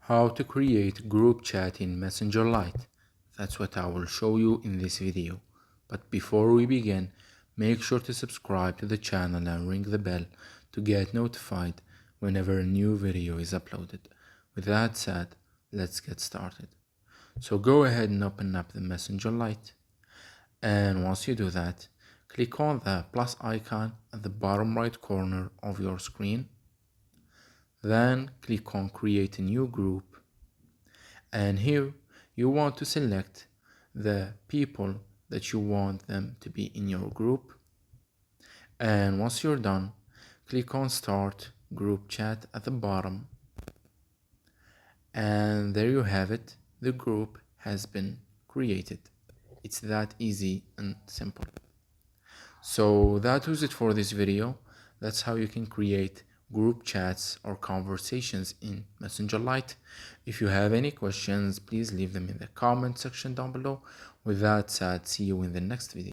How to create group chat in Messenger Lite. That's what I will show you in this video. But before we begin, make sure to subscribe to the channel and ring the bell to get notified whenever a new video is uploaded. With that said, let's get started. So go ahead and open up the Messenger Lite. And once you do that, click on the plus icon at the bottom right corner of your screen. Then click on create a new group, and here you want to select the people that you want them to be in your group. And once you're done, click on start group chat at the bottom, and there you have it. The group has been created. It's that easy and simple. So that was it for this video. That's how you can create group chats or conversations in Messenger Lite. If you have any questions, please leave them in the comment section down below. With that said, see you in the next video.